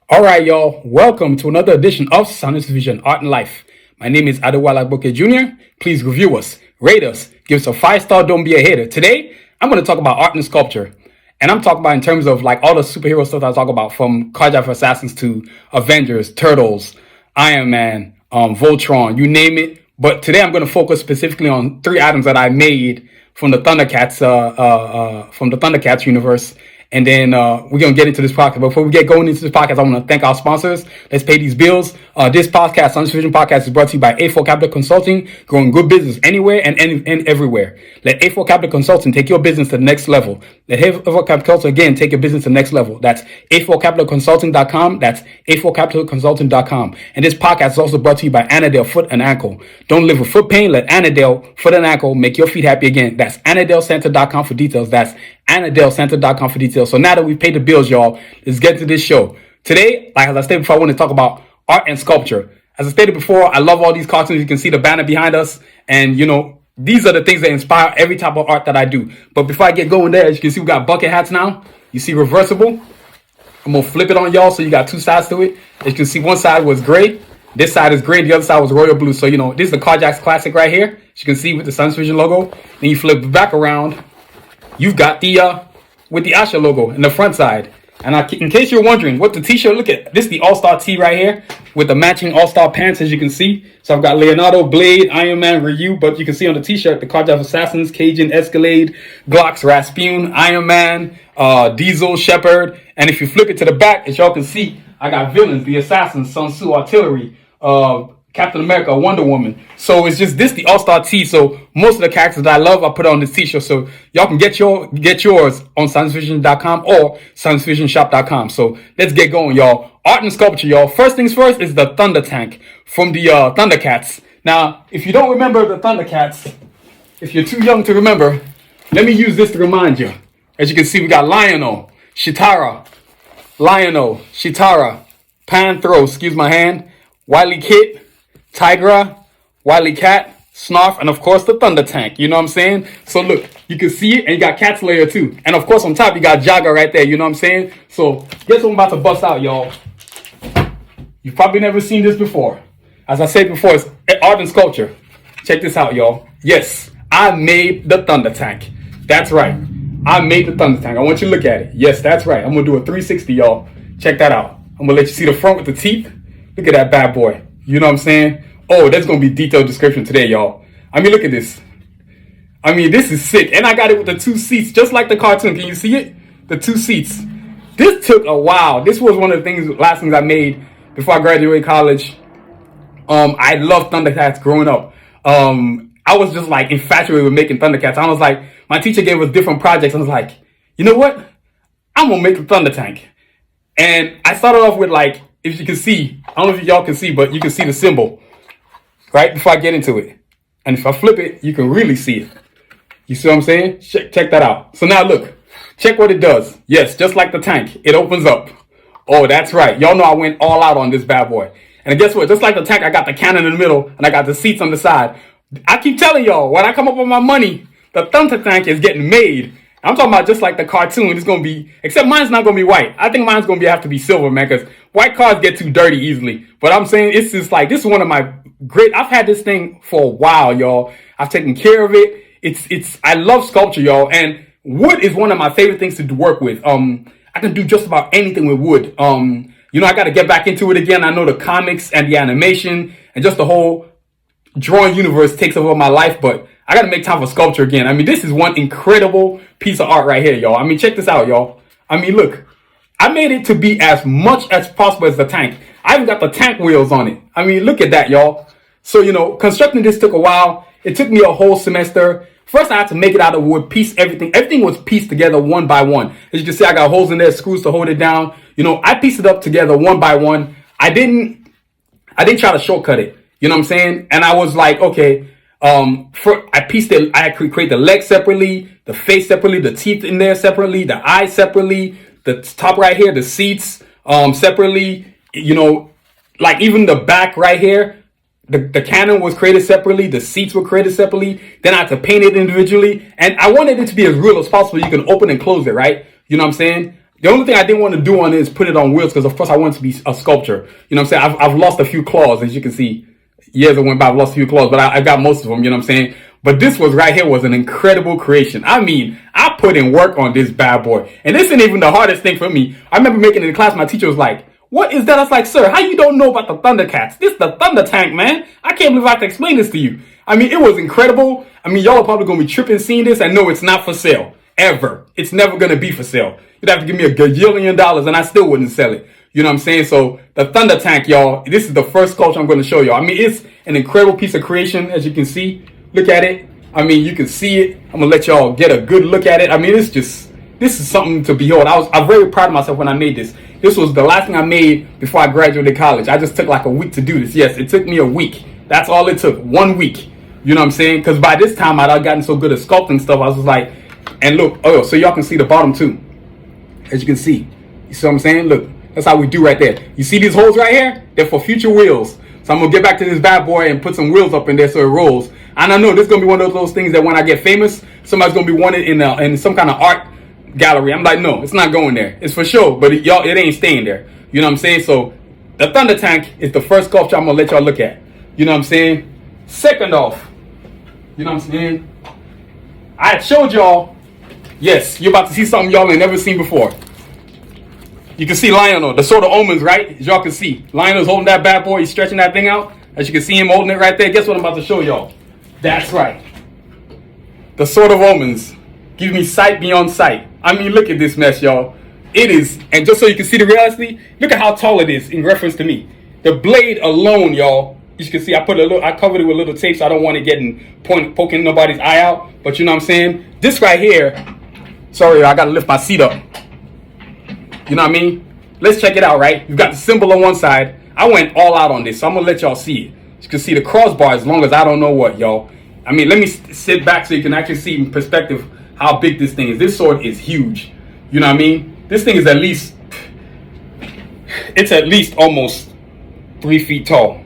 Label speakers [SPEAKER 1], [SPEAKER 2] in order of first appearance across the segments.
[SPEAKER 1] All right, y'all. Welcome to another edition of Sun's Vision Art and Life. My name is Adewale Boke Jr. Please review us, rate us, give us a 5-star, don't be a hater. Today, I'm going to talk about art and sculpture. And I'm talking about in terms of like all the superhero stuff I talk about, from Cardiac Assassins to Avengers, Turtles, Iron Man, Voltron, you name it. But today I'm going to focus specifically on 3 items that I made from the Thundercats, universe. And then we're going to get into this podcast. Before we get going into this podcast, I want to thank our sponsors. Let's pay these bills. This podcast, Sun's Vision Podcast, is brought to you by A4 Capital Consulting, growing good business anywhere and everywhere. Let A4 Capital Consulting take your business to the next level. Let A4 Capital Consulting, again, take your business to the next level. That's A4CapitalConsulting.com. That's A4CapitalConsulting.com. And this podcast is also brought to you by Annadale Foot and Ankle. Don't live with foot pain. Let Annadale Foot and Ankle make your feet happy again. That's AnnadaleCenter.com for details. That's AnnadaleCenter.com for details. So now that we've paid the bills, y'all, let's get to this show. Today, like as I stated before, I want to talk about art and sculpture. As I stated before, I love all these cartoons. You can see the banner behind us. And, these are the things that inspire every type of art that I do. But before I get going there, as you can see, we got bucket hats now. You see reversible. I'm going to flip it on y'all so you got 2 sides to it. As you can see, one side was gray. This side is gray. The other side was royal blue. So, this is the Carjack's Classic right here. As you can see with the Sun's Vision logo. Then you flip it back around. You've got the with the Asha logo in the front side. And in case you're wondering what the t-shirt, look at this, the All-Star tee right here with the matching All-Star pants, as you can see. So I've got Leonardo, Blade, Iron Man, Ryu, but you can see on the t-shirt the Cardiac Assassins, Cajun, Escalade, Glocks, Rasputin, Iron Man, Diesel, Shepard. And if you flip it to the back, as y'all can see, I got villains, the Assassins, Sun Tzu, Artillery, Captain America, Wonder Woman. So it's just this, the All-Star tee. So most of the characters that I love, I put on this t-shirt. So y'all can get yours on sunsvision.com or sunsvisionshop.com. So let's get going, y'all. Art and sculpture, y'all. First things first is the Thunder Tank from the Thundercats. Now, if you don't remember the Thundercats, if you're too young to remember, let me use this to remind you. As you can see, we got Lionel, Chitara, Panthro, excuse my hand, Wily Kit, Tigra, Wily Cat, Snarf, and of course the Thunder Tank. You know what I'm saying? So look, you can see it, and you got Cat's Layer too. And of course on top you got Jagger right there. You know what I'm saying? So guess what I'm about to bust out, y'all. You've probably never seen this before. As I said before, it's art and sculpture. Check this out, y'all. Yes, I made the Thunder Tank. That's right. I made the Thunder Tank. I want you to look at it. Yes, that's right. I'm going to do a 360, y'all. Check that out. I'm going to let you see the front with the teeth. Look at that bad boy. You know what I'm saying? Oh, that's going to be detailed description today, y'all. I mean, look at this. I mean, this is sick. And I got it with the 2 seats, just like the cartoon. Can you see it? The 2 seats. This took a while. This was one of the last things I made before I graduated college. I loved Thundercats growing up. I was just like infatuated with making Thundercats. I was like, my teacher gave us different projects. I was like, you know what? I'm going to make the Thunder Tank. And I started off with, like, if you can see, I don't know if y'all can see, but you can see the symbol right before I get into it. And if I flip it, you can really see it. You see what I'm saying? Check that out. So now look, check what it does. Yes, just like the tank, it opens up. Oh, that's right. Y'all know I went all out on this bad boy. And guess what? Just like the tank, I got the cannon in the middle and I got the seats on the side. I keep telling y'all, when I come up with my money, the Thunder Tank is getting made. I'm talking about just like the cartoon. It's going to be, except mine's not going to be white. I think mine's going to have to be silver, man, because white cars get too dirty easily. But I'm saying it's just like, this is one of my I've had this thing for a while, y'all. I've taken care of it. I love sculpture, y'all. And wood is one of my favorite things to work with. I can do just about anything with wood. I got to get back into it again. I know the comics and the animation and just the whole drawing universe takes over my life, but I got to make time for sculpture again. I mean, this is one incredible piece of art right here, y'all. I mean, check this out, y'all. I mean, look, I made it to be as much as possible as the tank. I even got the tank wheels on it. I mean, look at that, y'all. So, constructing this took a while. It took me a whole semester. First, I had to make it out of wood, piece everything. Everything was pieced together one by one. As you can see, I got holes in there, screws to hold it down. I pieced it up together one by one. I didn't try to shortcut it. You know what I'm saying? And I was like, okay, I pieced it. I had to create the legs separately, the face separately, the teeth in there separately, the eyes separately, the top right here, the seats separately. Like even the back right here, the cannon was created separately, the seats were created separately. Then I had to paint it individually, and I wanted it to be as real as possible. You can open and close it, right? You know what I'm saying? The only thing I didn't want to do on it is put it on wheels because, of course, I want it to be a sculpture. You know what I'm saying? I've lost a few claws, as you can see. Years that went by, I've lost a few claws, but I got most of them, you know what I'm saying? But this was right here was an incredible creation. I mean, I put in work on this bad boy. And this isn't even the hardest thing for me. I remember making it in class, my teacher was like, what is that? I was like, sir, how you don't know about the Thundercats? This is the Thunder Tank, man. I can't believe I have to explain this to you. I mean, it was incredible. I mean, y'all are probably going to be tripping seeing this. And no, it's not for sale. Ever. It's never going to be for sale. You'd have to give me $1 gajillion and I still wouldn't sell it. You know what I'm saying? So the Thunder Tank, y'all, this is the first sculpture I'm going to show y'all. I mean, it's an incredible piece of creation, as you can see. Look at it. I mean, you can see it. I'm going to let y'all get a good look at it. I mean, it's just, this is something to behold. I'm very proud of myself when I made this. This was the last thing I made before I graduated college. I just took like a week to do this. Yes, it took me a week. That's all it took. 1 week. You know what I'm saying? Because by this time, I'd gotten so good at sculpting stuff. I was just like, and look, oh, so y'all can see the bottom too. As you can see. You see what I'm saying? Look, that's how we do right there. You see these holes right here? They're for future wheels. So I'm going to get back to this bad boy and put some wheels up in there so it rolls. And I know this is going to be one of those things that when I get famous, somebody's going to be wanted in some kind of art gallery. I'm like, no, it's not going there. It's for sure, but it ain't staying there. You know what I'm saying? So the Thunder Tank is the first sculpture I'm going to let y'all look at. You know what I'm saying? Second off, you know what I'm saying? I had showed y'all, yes, you're about to see something y'all ain't never seen before. You can see Lionel, the Sword of Omens, right? As y'all can see. Lionel's holding that bad boy. He's stretching that thing out. As you can see him holding it right there. Guess what I'm about to show y'all? That's right. The Sword of Omens. Give me sight beyond sight. I mean, look at this mess, y'all. It is, and just so you can see the reality, look at how tall it is in reference to me. The blade alone, y'all. You can see I covered it with a little tape so I don't want it getting poking nobody's eye out. But you know what I'm saying? This right here, sorry, I gotta lift my seat up. You know what I mean? Let's check it out, right? You've got the symbol on one side. I went all out on this, so I'm going to let y'all see it. You can see the crossbar as long as I don't know what, y'all. I mean, let me sit back so you can actually see in perspective how big this thing is. This sword is huge. You know what I mean? This thing is at least almost 3 feet tall.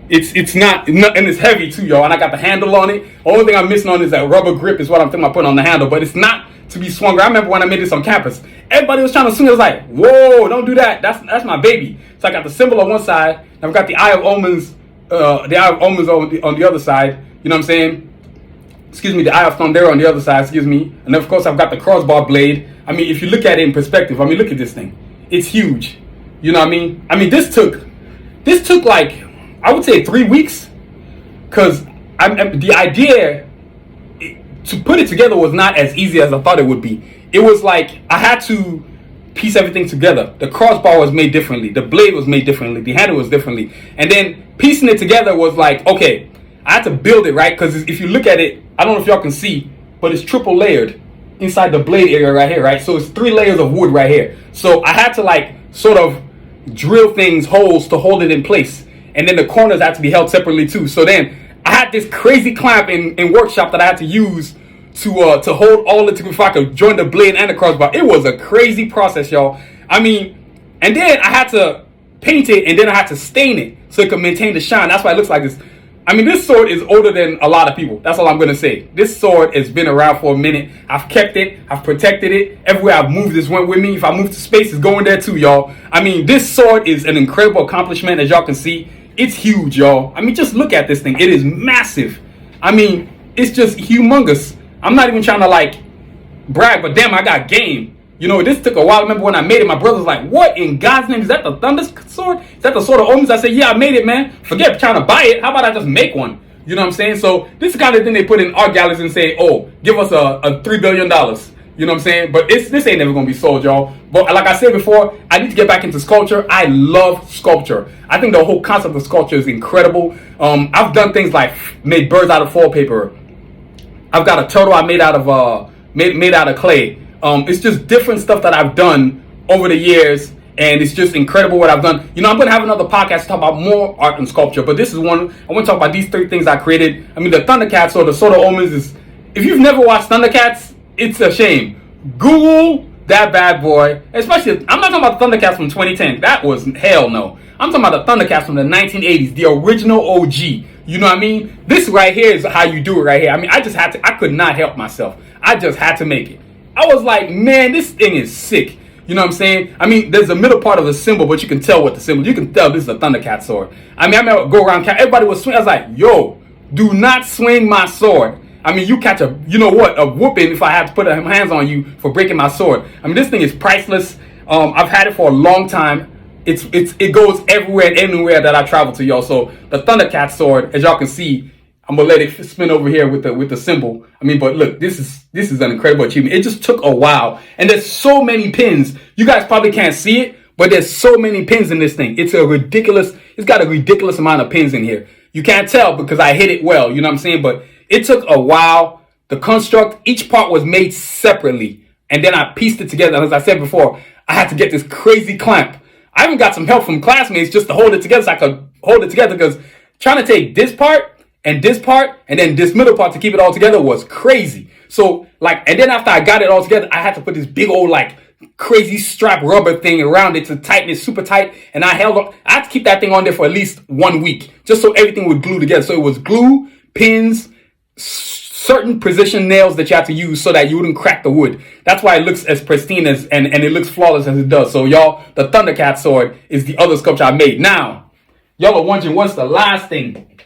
[SPEAKER 1] It's not, and it's heavy too, y'all. And I got the handle on it. The only thing I'm missing on is that rubber grip is what I'm thinking about putting on the handle. But it's not to be swung. I remember when I made this on campus, everybody was trying to swing. I was like, whoa, don't do that. That's my baby. So I got the symbol on one side, and I've got the Eye of Omens, on the other side. You know what I'm saying? Excuse me, the Eye of Thundera on the other side, excuse me. And then of course I've got the crossbar blade. I mean, if you look at it in perspective, I mean, look at this thing. It's huge. You know what I mean? I mean, this took like, I would say 3 weeks. Because the idea to put it together was not as easy as I thought it would be. It was like I had to piece everything together. The crossbar was made differently. The blade was made differently. The handle was differently. And then piecing it together was like, okay, I had to build it, right? Because if you look at it, I don't know if y'all can see, but it's triple layered inside the blade area right here, right? So it's 3 layers of wood right here. So I had to like sort of drill holes to hold it in place. And then the corners had to be held separately too. So then I had this crazy clamp in workshop that I had to use to hold all it together before I could join the blade and the crossbar. It was a crazy process, y'all. I mean, and then I had to paint it, and then I had to stain it so it could maintain the shine. That's why it looks like this. I mean, this sword is older than a lot of people. That's all I'm going to say. This sword has been around for a minute. I've kept it. I've protected it. Everywhere I've moved, this went with me. If I move to space, it's going there too, y'all. I mean, this sword is an incredible accomplishment, as y'all can see. It's huge, y'all. I mean, just look at this thing. It is massive. I mean, it's just humongous. I'm not even trying to, like, brag, but damn, I got game. You know, this took a while. I remember when I made it, my brother was like, what in God's name? Is that the Thunder Sword? Is that the Sword of Omens? I said, yeah, I made it, man. Forget trying to buy it. How about I just make one? You know what I'm saying? So this is the kind of thing they put in art galleries and say, oh, give us a $3 billion. You know what I'm saying? But this ain't never going to be sold, y'all. But like I said before, I need to get back into sculpture. I love sculpture. I think the whole concept of sculpture is incredible. I've done things like made birds out of foil paper. I've got a turtle I made out of made out of clay. It's just different stuff that I've done over the years, and it's just incredible what I've done. You know, I'm going to have another podcast to talk about more art and sculpture, but this is one. I want to talk about these 3 things I created. I mean, the Thundercats or the Sword of Omens is, if you've never watched Thundercats, it's a shame. Google that bad boy. Especially, I'm not talking about the Thundercats from 2010. That was hell no. I'm talking about the Thundercats from the 1980s, the original OG. You know what I mean? This right here is how you do it right here. I mean, I could not help myself. I just had to make it. I was like, man, this thing is sick. You know what I'm saying? I mean, there's the middle part of the symbol, but you can tell what the symbol. You can tell this is a Thundercat sword. I mean, I remember go around, everybody was swinging. I was like, yo, do not swing my sword. I mean, you catch a whooping if I have to put hands on you for breaking my sword. I mean, this thing is priceless. I've had it for a long time. It goes everywhere and anywhere that I travel to, y'all. So the Thundercat sword, as y'all can see, I'm gonna let it spin over here with the symbol. I mean, but look, this is an incredible achievement. It just took a while, and there's so many pins. You guys probably can't see it, but there's so many pins in this thing. It's got a ridiculous amount of pins in here. You can't tell because I hit it well, you know what I'm saying? But it took a while. The construct, each part was made separately, and then I pieced it together. And as I said before, I had to get this crazy clamp. I even got some help from classmates just to hold it together so I could hold it together, because trying to take this part and then this middle part to keep it all together was crazy. So and then after I got it all together, I had to put this big old crazy strap rubber thing around it to tighten it super tight. And I had to keep that thing on there for at least 1 week just so everything would glue together. So it was glue, pins, certain precision nails that you have to use so that you wouldn't crack the wood. That's why it looks as pristine and it looks flawless as it does. So y'all, the Thundercat sword is the other sculpture I made. Now, y'all are wondering what's the last thing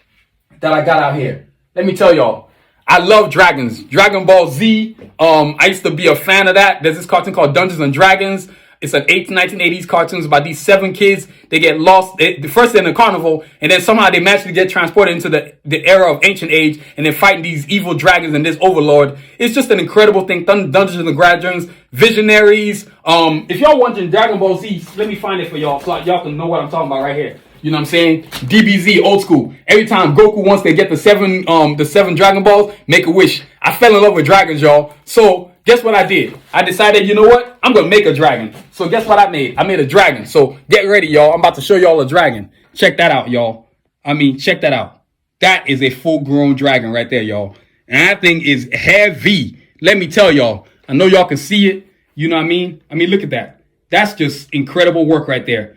[SPEAKER 1] that I got out here. Let me tell y'all, I love dragons. Dragon Ball Z. I used to be a fan of that. There's this cartoon called Dungeons and Dragons. It's an 1980s cartoon about these 7 kids. They get lost. First they're in the carnival, and then somehow they magically get transported into the era of ancient age, and they're fighting these evil dragons and this overlord. It's just an incredible thing. Dungeons and Dragons, Visionaries. If y'all wondering Dragon Ball Z, let me find it for y'all so y'all can know what I'm talking about right here. You know what I'm saying? DBZ, old school. Every time Goku wants to get the seven Dragon Balls, make a wish. I fell in love with dragons, y'all. So guess what I did? I decided, you know what? I'm gonna make a dragon. So guess what I made? I made a dragon. So get ready, y'all. I'm about to show y'all a dragon. Check that out, y'all. I mean, check that out. That is a full-grown dragon right there, y'all. And that thing is heavy. Let me tell y'all. I know y'all can see it. You know what I mean? I mean, look at that. That's just incredible work right there.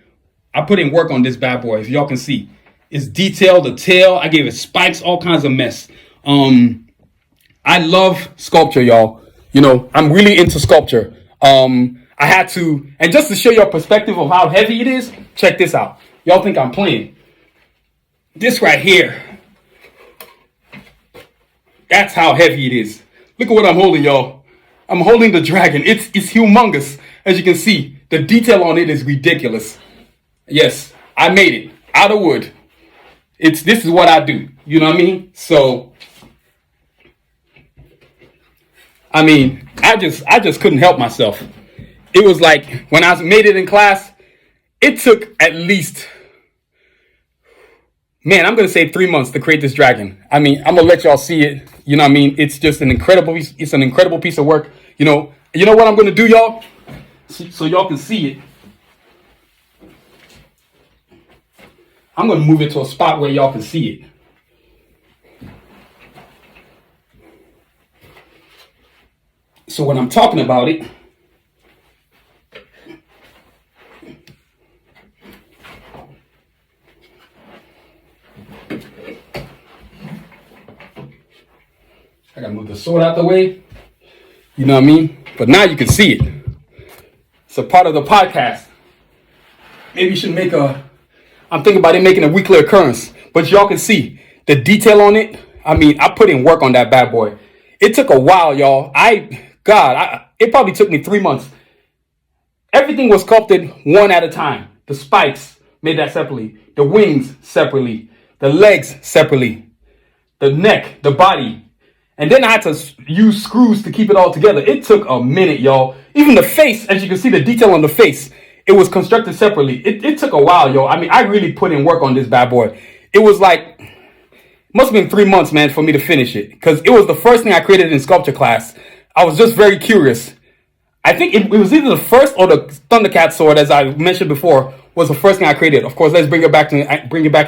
[SPEAKER 1] I put in work on this bad boy, if y'all can see. It's detailed, the tail. I gave it spikes, all kinds of mess. I love sculpture, y'all. You know, I'm really into sculpture. I had to, and just to show you a perspective of how heavy it is, check this out. Y'all think I'm playing. This right here, that's how heavy it is. Look at what I'm holding, y'all. I'm holding the dragon. It's humongous. As you can see, the detail on it is ridiculous. Yes, I made it out of wood. This is what I do. You know what I mean? So, I mean, I just couldn't help myself. It was like when I made it in class, it took at least, man, I'm going to say 3 months to create this dragon. I mean, I'm going to let y'all see it. You know what I mean? It's just an incredible piece of work. You know what I'm going to do, y'all? So y'all can see it. I'm going to move it to a spot where y'all can see it. So when I'm talking about it, I got to move the sword out the way. You know what I mean? But now you can see it. It's a part of the podcast. Maybe you should I'm thinking about it making a weekly occurrence, but y'all can see the detail on it. I mean, I put in work on that bad boy. It took a while, y'all. It probably took me 3 months. Everything was sculpted one at a time. The spikes, made that separately. The wings, separately. The legs, separately. The neck, the body. And then I had to use screws to keep it all together. It took a minute, y'all. Even the face, as you can see the detail on the face, it was constructed separately. It took a while, yo. I mean, I really put in work on this bad boy. It was like, must have been 3 months, man, for me to finish it. Because it was the first thing I created in sculpture class. I was just very curious. I think it was either the first or the Thundercat sword, as I mentioned before, was the first thing I created. Of course, let's bring it back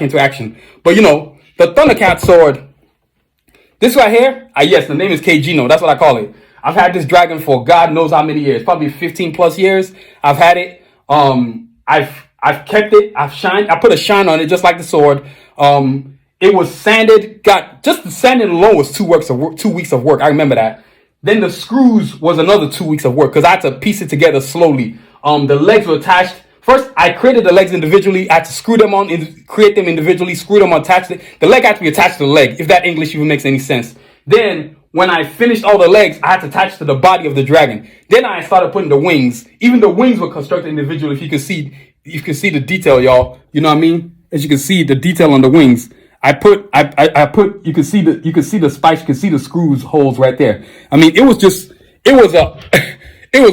[SPEAKER 1] into action. But, you know, the Thundercat sword, this right here, yes, the name is Kgino. That's what I call it. I've had this dragon for God knows how many years. Probably 15 plus years. I've had it. I've kept it. I put a shine on it just like the sword. It was sanded. Just the sanding alone was 2 weeks of work. I remember that. Then the screws was another 2 weeks of work because I had to piece it together slowly. The legs were attached. First, I created the legs individually. I had to screw them on, create them individually, screw them on, attach it. The leg had to be attached to the leg, if that English even makes any sense. Then, when I finished all the legs, I had to attach to the body of the dragon. Then I started putting the wings. Even the wings were constructed individually. If you can see the detail, y'all. You know what I mean? As you can see, the detail on the wings. I put. You can see the spikes. You can see the screws holes right there. I mean, it was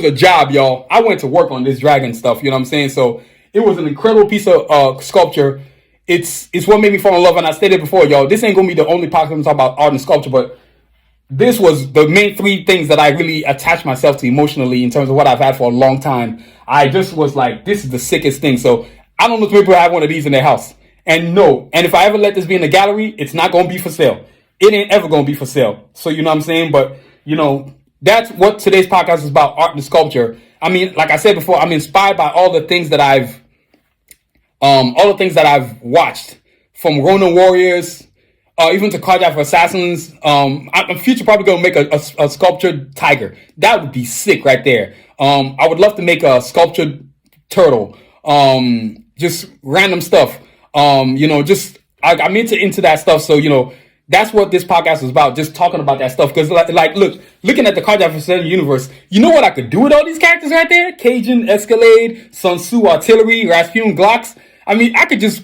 [SPEAKER 1] a job, y'all. I went to work on this dragon stuff. You know what I'm saying? So it was an incredible piece of sculpture. It's what made me fall in love. And I stated before, y'all, this ain't gonna be the only podcast I'm talking about art and sculpture, but this was the main three things that I really attached myself to emotionally in terms of what I've had for a long time. I just was like, this is the sickest thing. So I don't know if people have one of these in their house. And no, and if I ever let this be in the gallery, it's not going to be for sale. It ain't ever going to be for sale. So you know what I'm saying? But, you know, that's what today's podcast is about, art and sculpture. I mean, like I said before, I'm inspired by all the things that I've watched, from Ronin Warriors, even to Cardiac Assassins. I'm future probably gonna make a sculptured tiger. That would be sick right there. I would love to make a sculptured turtle. Just random stuff. You know, just I'm into that stuff. So you know, that's what this podcast is about. Just talking about that stuff. Because like, looking at the Cardiac Assassins universe, you know what I could do with all these characters right there? Cajun, Escalade, Sun Tzu, Artillery, Rasputin, Glocks. I mean, I could just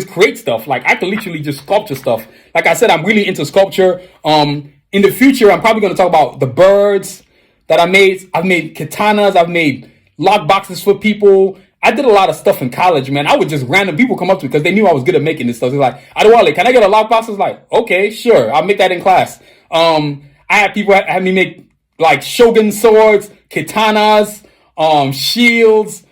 [SPEAKER 1] create stuff. Like, I could literally just sculpture stuff. Like I said, I'm really into sculpture. In the future, I'm probably going to talk about the birds that I made. I've made katanas. I've made lock boxes for people. I did a lot of stuff in college, man. I would just random people come up to me because they knew I was good at making this stuff. They're like, Adewale, can I get a lock box? I was like, okay, sure. I'll make that in class. I had people have me make like shogun swords, katanas, shields.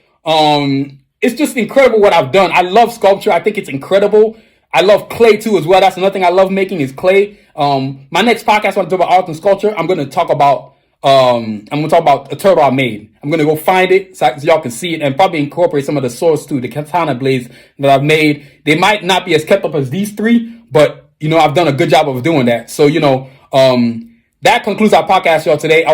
[SPEAKER 1] It's just incredible what I've done. I love sculpture. I think it's incredible. I love clay too as well. That's another thing I love making is clay. My next podcast, when I talk about art and sculpture, I'm going to talk about a turtle I made. I'm going to go find it so y'all can see it and probably incorporate some of the swords too, the katana blades that I've made. They might not be as kept up as these three, but you know, I've done a good job of doing that. So, you know, that concludes our podcast, y'all, today.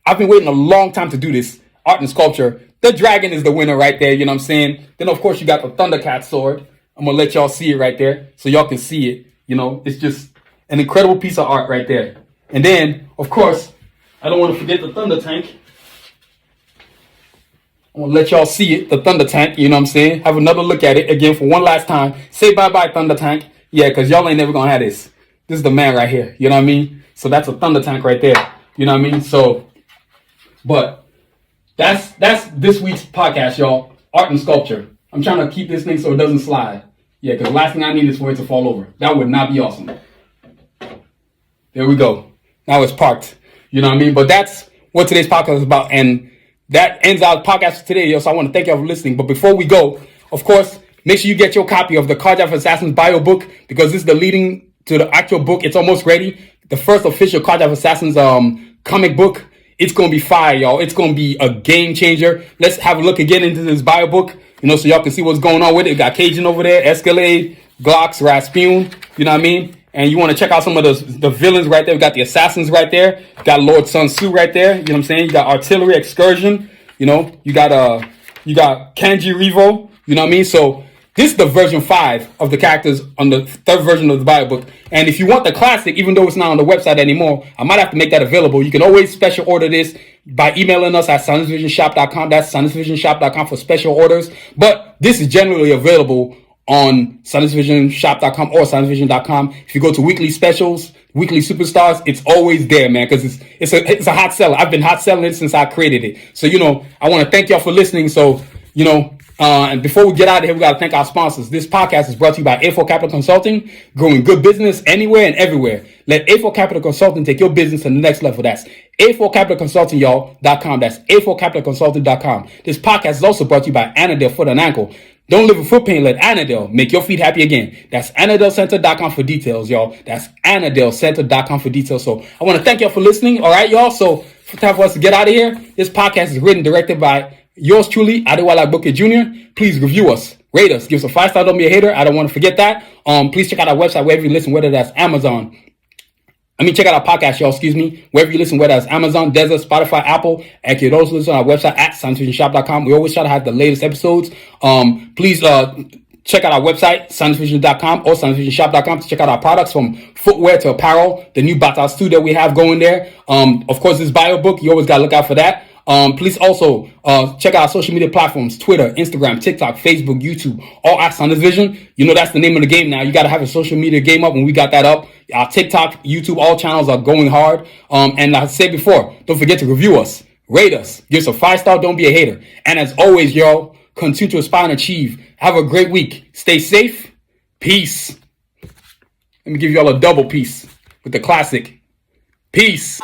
[SPEAKER 1] I've been waiting a long time to do this, art and sculpture. The dragon is the winner right there, you know what I'm saying? Then, of course, you got the thundercat sword. I'm going to let y'all see it right there so y'all can see it. You know, it's just an incredible piece of art right there. And then, of course, I don't want to forget the thunder tank. I'm going to let y'all see it, the thunder tank, you know what I'm saying? Have another look at it again for one last time. Say bye-bye, thunder tank. Yeah, because y'all ain't never going to have this. This is the man right here, you know what I mean? So that's a thunder tank right there, you know what I mean? So, but that's this week's podcast, y'all. Art and sculpture. I'm trying to keep this thing so it doesn't slide. Yeah, because the last thing I need is for it to fall over. That would not be awesome. There we go. Now it's parked. You know what I mean? But that's what today's podcast is about. And that ends our podcast for today, yo. So I want to thank y'all for listening. But before we go, of course, make sure you get your copy of the Cardiac Assassins bio book, because this is the leading to the actual book. It's almost ready. The first official Cardiac Assassins comic book. It's going to be fire, y'all. It's going to be a game changer. Let's have a look again into this bio book, you know, so y'all can see what's going on with it. We got Cajun over there, Escalade, Glocks, Rasputin, you know what I mean? And you want to check out some of the villains right there. We got the assassins right there. You got Lord Sun Tzu right there. You know what I'm saying? You got Artillery, Excursion. You know, you got Kanji Revo. You know what I mean? So this is the version 5 of the characters on the third version of the bio book. And if you want the classic, even though it's not on the website anymore, I might have to make that available. You can always special order this by emailing us at sunsvisionshop.com. That's sunsvisionshop.com for special orders. But this is generally available on sunsvisionshop.com or sunsvision.com. If you go to weekly specials, weekly superstars, it's always there, man, because it's a hot seller. I've been hot selling it since I created it. So, you know, I want to thank y'all for listening. So, you know, and before we get out of here, we got to thank our sponsors. This podcast is brought to you by A4 Capital Consulting, growing good business anywhere and everywhere. Let A4 Capital Consulting take your business to the next level. That's A4CapitalConsulting, y'all.com. That's A4CapitalConsulting.com. This podcast is also brought to you by Anadale Foot and Ankle. Don't live with foot pain. Let Anadale make your feet happy again. That's AnadaleCenter.com for details, y'all. That's AnadaleCenter.com for details. So I want to thank y'all for listening. All right, y'all. So it's time for us to get out of here. This podcast is written and directed by yours truly, Adewale Agboke Jr. Please review us, rate us, give us a 5-star. Don't be a hater. I don't want to forget that. Please check out our website wherever you listen, whether that's Amazon, I mean, check out our podcast, y'all. Excuse me. Wherever you listen, whether it's Amazon, Desert, Spotify, Apple, and you can also listen on our website at sciencefictionshop.com. We always try to have the latest episodes. Please check out our website, sciencefiction.com or sciencefictionshop.com to check out our products from footwear to apparel, the new Batas 2 that we have going there. Of course, this bio book, you always got to look out for that. Please also check out our social media platforms, Twitter, Instagram, TikTok, Facebook, YouTube, all at Science Vision. You know that's the name of the game now. You got to have a social media game up, and we got that up. Our TikTok, YouTube, all channels are going hard. And like I said before, don't forget to review us, rate us, give us a 5-star, don't be a hater. And as always, y'all, continue to aspire and achieve. Have a great week. Stay safe. Peace. Let me give y'all a double piece with the classic. Peace.